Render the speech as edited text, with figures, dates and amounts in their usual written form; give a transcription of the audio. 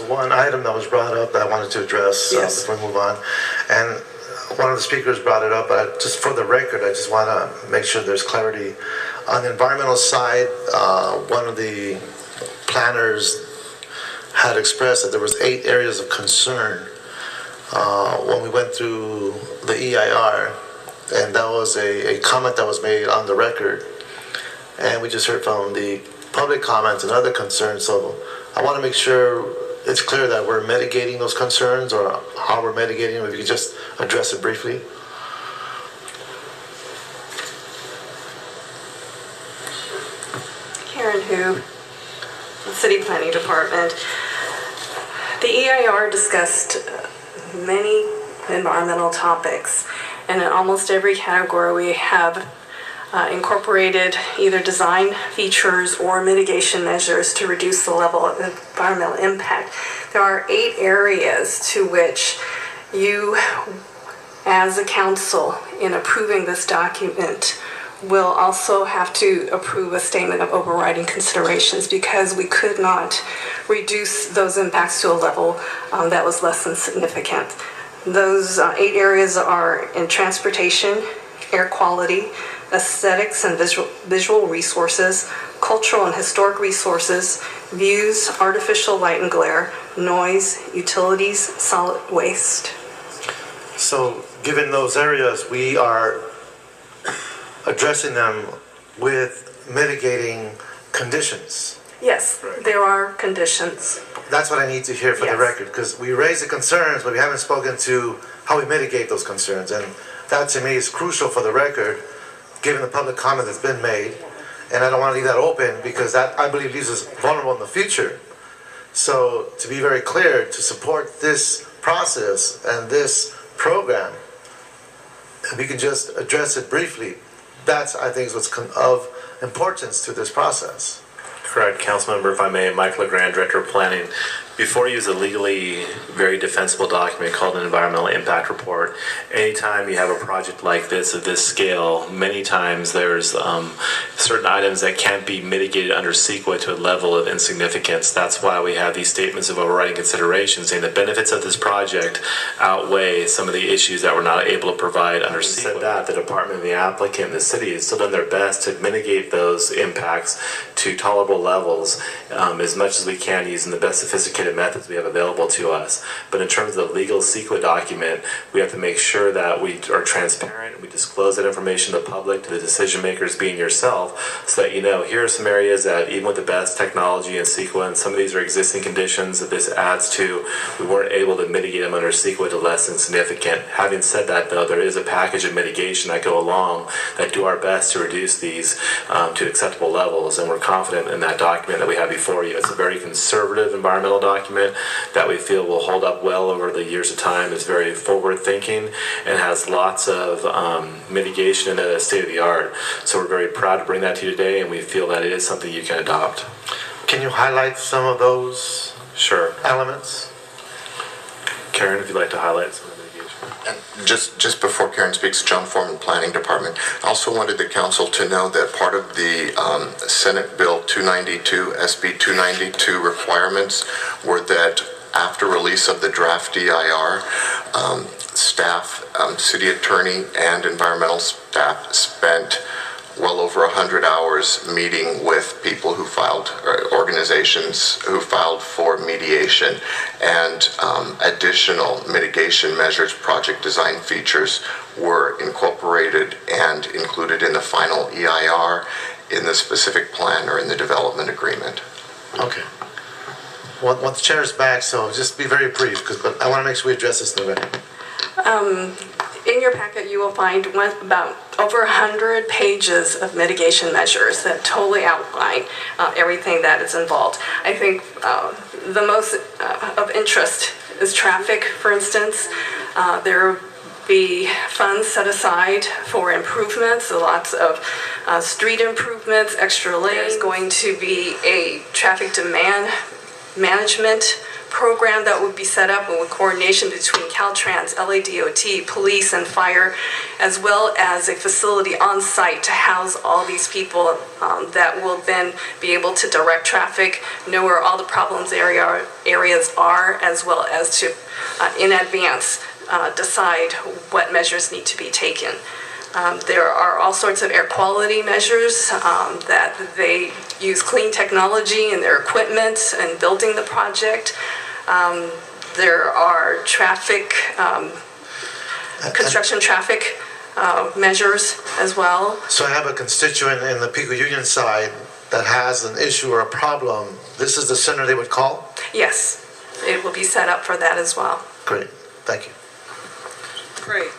was one item that was brought up that I wanted to address before we move on. And one of the speakers brought it up, but just for the record, I just want to make sure there's clarity. On the environmental side, one of the planners had expressed that there was 8 areas of concern when we went through the EIR, and that was a comment that was made on the record. And we just heard from the public comments and other concerns, so I want to make sure it's clear that we're mitigating those concerns, or how we're mitigating them. If you could just address it briefly. Karen Hu, the City Planning Department. The EIR discussed many environmental topics, and in almost every category we have incorporated either design features or mitigation measures to reduce the level of environmental impact. There are 8 areas to which you, as a council, in approving this document, will also have to approve a statement of overriding considerations, because we could not reduce those impacts to a level that was less than significant. Those 8 areas are in transportation, air quality, aesthetics and visual resources, cultural and historic resources, views, artificial light and glare, noise, utilities, solid waste. So, given those areas, we are addressing them with mitigating conditions. Yes, there are conditions. That's what I need to hear for the record, because we raised the concerns, but we haven't spoken to how we mitigate those concerns. And that, to me, is crucial for the record, given the public comment that's been made. And I don't want to leave that open, because that, I believe, leaves us vulnerable in the future. So, to be very clear, to support this process and this program, if we can just address it briefly, that's, I think, is what's of importance to this process. Correct. Councilmember, if I may, Mike LeGrand, Director of Planning. Before you use a legally very defensible document called an environmental impact report, anytime you have a project like this of this scale, many times there's certain items that can't be mitigated under CEQA to a level of insignificance. That's why we have these statements of overriding considerations saying the benefits of this project outweigh some of the issues that we're not able to provide under CEQA. Said that, the department and the applicant and the city has still done their best to mitigate those impacts to tolerable levels as much as we can, using the best sophisticated methods we have available to us. But in terms of the legal CEQA document, we have to make sure that we are transparent, we disclose that information to the public, to the decision makers being yourself, so that you know, here are some areas that even with the best technology and CEQA, and some of these are existing conditions that this adds to, we weren't able to mitigate them under CEQA to less than significant. Having said that, though, there is a package of mitigation that go along that do our best to reduce these to acceptable levels, and we're confident in that document that we have before you. It's a very conservative environmental document that we feel will hold up well over the years of time. It's very forward thinking and has lots of mitigation in it as state of the art. So we're very proud to bring that to you today, and we feel that it is something you can adopt. Can you highlight some of those elements? Karen, if you'd like to highlight some of the mitigation. And just before Karen speaks, John Foreman, Planning Department. I also wanted the council to know that part of the Senate Bill 292, SB 292 requirements were that after release of the draft DIR, staff, city attorney, and environmental staff spent well over 100 hours meeting with people who filed, or organizations who filed for mediation, and additional mitigation measures, project design features were incorporated and included in the final EIR, in the specific plan, or in the development agreement. Okay. Well, the chair's back, so just be very brief, because I want to make sure we address this in the record. In your packet, you will find about over 100 pages of mitigation measures that totally outline everything that is involved. I think the most of interest is traffic, for instance. There will be funds set aside for improvements, so lots of street improvements, extra lanes. There's going to be a traffic demand management program that would be set up with coordination between Caltrans, LADOT, police, and fire, as well as a facility on site to house all these people that will then be able to direct traffic, know where all the problems areas are, as well as to, in advance, decide what measures need to be taken. There are all sorts of air quality measures that they use clean technology in their equipment and building the project. There are traffic, construction traffic measures as well. So I have a constituent in the Pico Union side that has an issue or a problem. This is the center they would call? Yes, it will be set up for that as well. Great, thank you. Great.